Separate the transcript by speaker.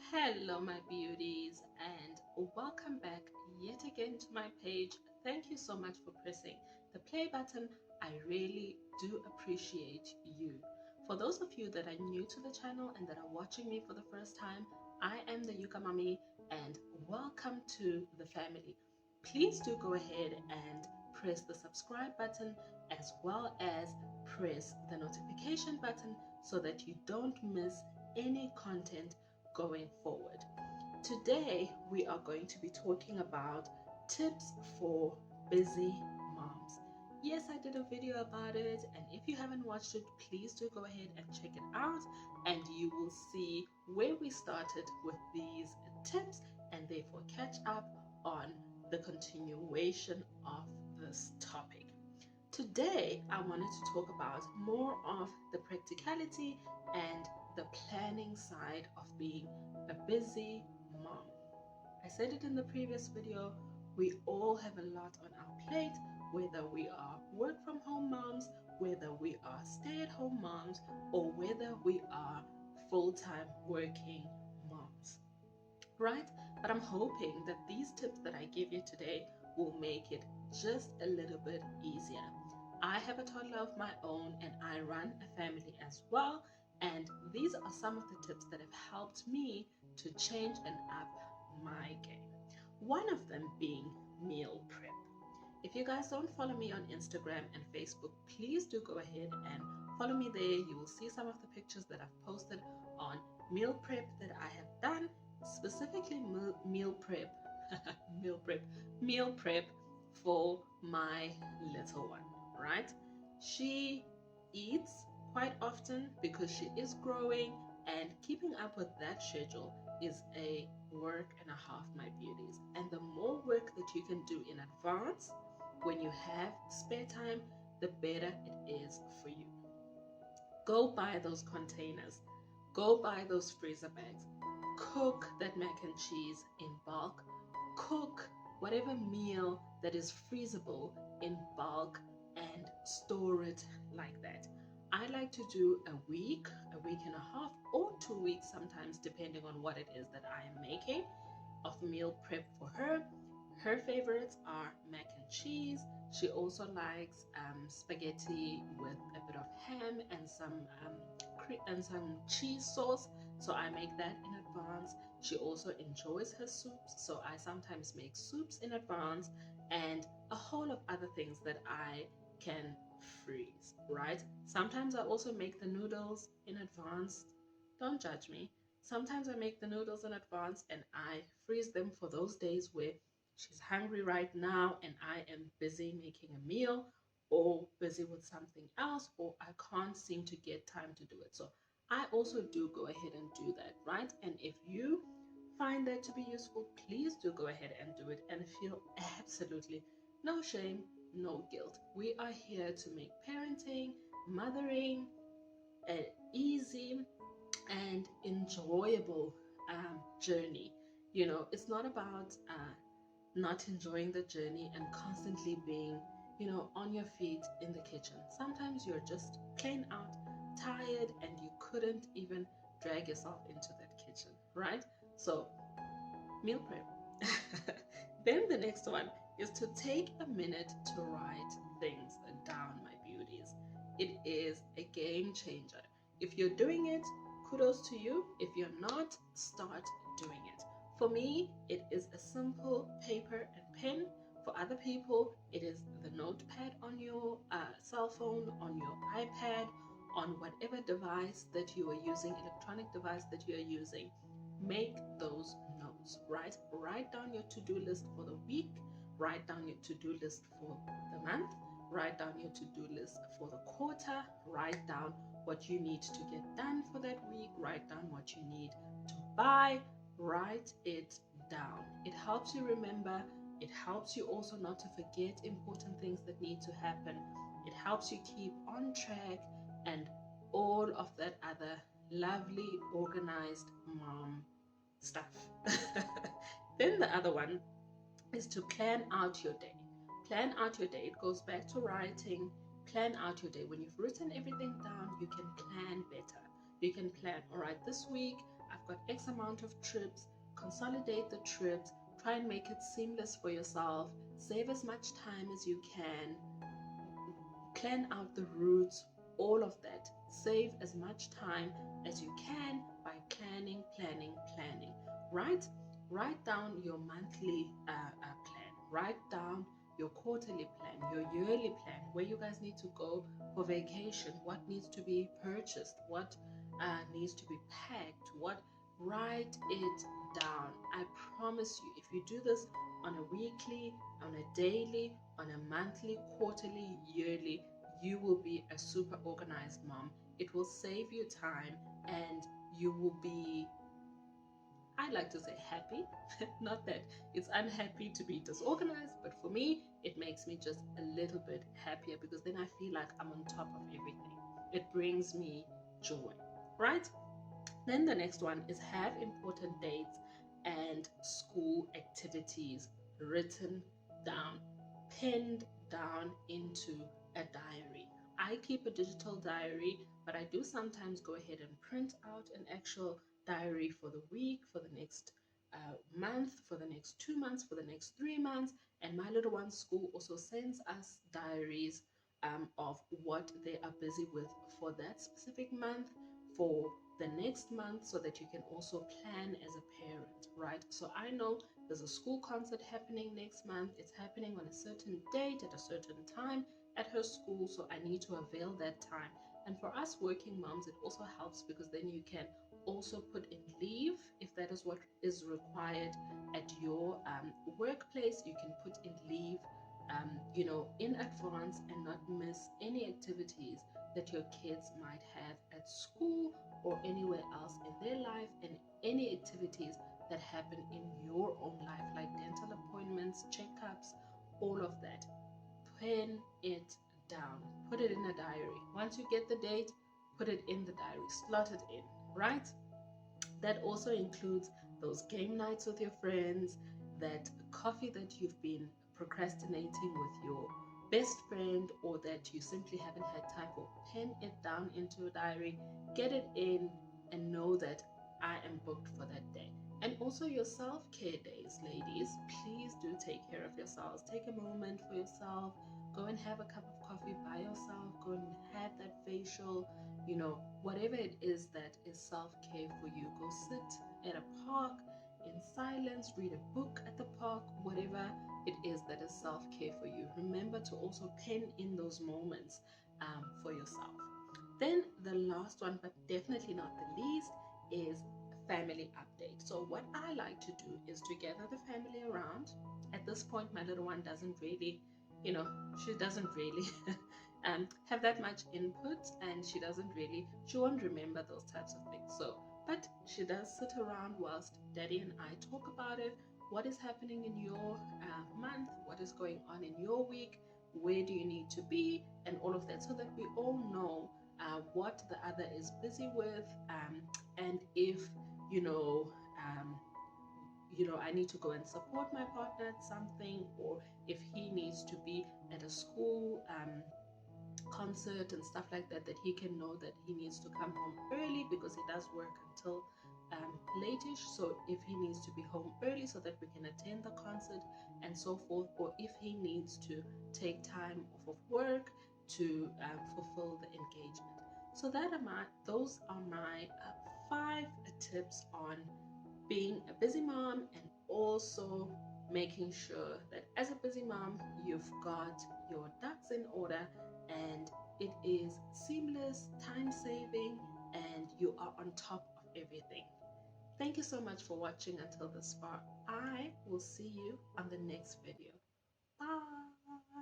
Speaker 1: Hello, my beauties, and welcome back yet again to my page. Thank you so much for pressing the play button. I really do appreciate you. For those of you that are new to the channel and that are watching me for the first time, I am the Yuka Mummy, and welcome to the family. Please do go ahead and press the subscribe button as well as press the notification button so that you don't miss any content going forward. Today, we are going to be talking about tips for busy moms. Yes, I did a video about it, and if you haven't watched it, please do go ahead and check it out, and you will see where we started with these tips and therefore catch up on the continuation of this topic. Today, I wanted to talk about more of the practicality and the planning side of being a busy mom. I said it in the previous video, we all have a lot on our plate, whether we are work from home moms, whether we are stay at home moms, or whether we are full time working moms, right? But I'm hoping that these tips that I give you today will make it just a little bit easier. I have a toddler of my own and I run a family as well. And these are some of the tips that have helped me to change and up my game. One of them being meal prep. If you guys don't follow me on Instagram and Facebook, please do go ahead and follow me there. You will see some of the pictures that I've posted on meal prep that I have done, specifically meal prep, meal prep for my little one, right? She eats quite often because she is growing, and keeping up with that schedule is a work and a half, my beauties. And the more work that you can do in advance when you have spare time, the better it is for you. Go buy those containers, go buy those freezer bags, cook that mac and cheese in bulk, cook whatever meal that is freezable in bulk, and store it like that. I like to do a week and a half, or 2 weeks sometimes, depending on what it is that I am making of meal prep for her. Her favorites are mac and cheese. She also likes spaghetti with a bit of ham and some cheese sauce. So I make that in advance. She also enjoys her soups, so I sometimes make soups in advance, and a whole of other things that I can freeze. Right? Sometimes I also make the noodles in advance. Don't judge me. Sometimes I make the noodles in advance and I freeze them for those days where she's hungry right now and I am busy making a meal or busy with something else, or I can't seem to get time to do it. So I also do go ahead and do that, right? And if you find that to be useful, please do go ahead and do it and feel absolutely no shame, no guilt. We are here to make parenting, mothering, easy and enjoyable journey. It's not about not enjoying the journey and constantly being, on your feet in the kitchen. Sometimes you're just plain out tired and you couldn't even drag yourself into that kitchen, right? So, meal prep. Then the next one is to take a minute to write things down, my beauties. It is a game changer. If you're doing it, kudos to you. If you're not, start doing it. For me, it is a simple paper and pen. For other people, it is the notepad on your cell phone, on your iPad, on whatever device that you are using, electronic device that you are using. Make those notes, right? Write down your to-do list for the week, write down your to-do list for the month, write down your to-do list for the quarter, write down what you need to get done for that week, write down what you need to buy, write it down. It helps you remember. It helps you also not to forget important things that need to happen. It helps you keep on track and all of that other lovely organized mom stuff. Then the other one is to plan out your day. Plan out your day. It goes back to writing. Plan out your day. When you've written everything down, you can plan better. You can plan, all right, this week I've got X amount of trips. Consolidate the trips, try and make it seamless for yourself, save as much time as you can, plan out the routes, all of that. Save as much time as you can by planning, right? Write down your monthly plan, write down your quarterly plan, your yearly plan, where you guys need to go for vacation, what needs to be purchased, what needs to be packed, what, write it down. I promise you, if you do this on a weekly, on a daily, on a monthly, quarterly, yearly, you will be a super organized mom. It will save you time and you will be, I like to say, happy. Not that it's unhappy to be disorganized, but for me, it makes me just a little bit happier because then I feel like I'm on top of everything. It brings me joy, right? Then the next one is have important dates and school activities written down, pinned down into a diary. I keep a digital diary, but I do sometimes go ahead and print out an actual diary for the week, for the next month, for the next 2 months, for the next 3 months. And my little one's school also sends us diaries of what they are busy with for that specific month, for the next month, so that you can also plan as a parent, right? So I know there's a school concert happening next month. It's happening on a certain date at a certain time at her school, so I need to avail that time. And for us working moms, it also helps because then you can also put in leave if that is what is required at your workplace. You can put in leave in advance and not miss any activities that your kids might have at school or anywhere else in their life, and any activities that happen in your own life, like dental appointments, checkups, all of that. Pen it down, put it in a diary. Once you get the date, put it in the diary, slot it in, right? That also includes those game nights with your friends, that coffee that you've been procrastinating with your best friend, or that you simply haven't had time for. Pen it down into a diary, get it in, and know that I am booked for that day. And also your self-care days, ladies. Please do take care of yourselves. Take a moment for yourself. Go and have a cup of coffee by yourself. Go and have that facial, whatever it is that is self-care for you. Go sit at a park in silence, read a book at the park, whatever it is that is self-care for you. Remember to also pen in those moments for yourself. Then the last one, but definitely not the least, is family update. So what I like to do is to gather the family around. At this point, my little one doesn't really, she doesn't really have that much input, and she won't remember those types of things. So, but she does sit around whilst Daddy and I talk about it. What is happening in your month? What is going on in your week? Where do you need to be? And all of that, so that we all know what the other is busy with, and if I need to go and support my partner at something, or if he needs to be at a school concert and stuff like that, that he can know that he needs to come home early because he does work until late-ish. So if he needs to be home early so that we can attend the concert and so forth, or if he needs to take time off of work to fulfill the engagement. So those are my 5 tips on being a busy mom, and also making sure that as a busy mom, you've got your ducks in order and it is seamless, time saving, and you are on top of everything. Thank you so much for watching until this far. I will see you on the next video. Bye.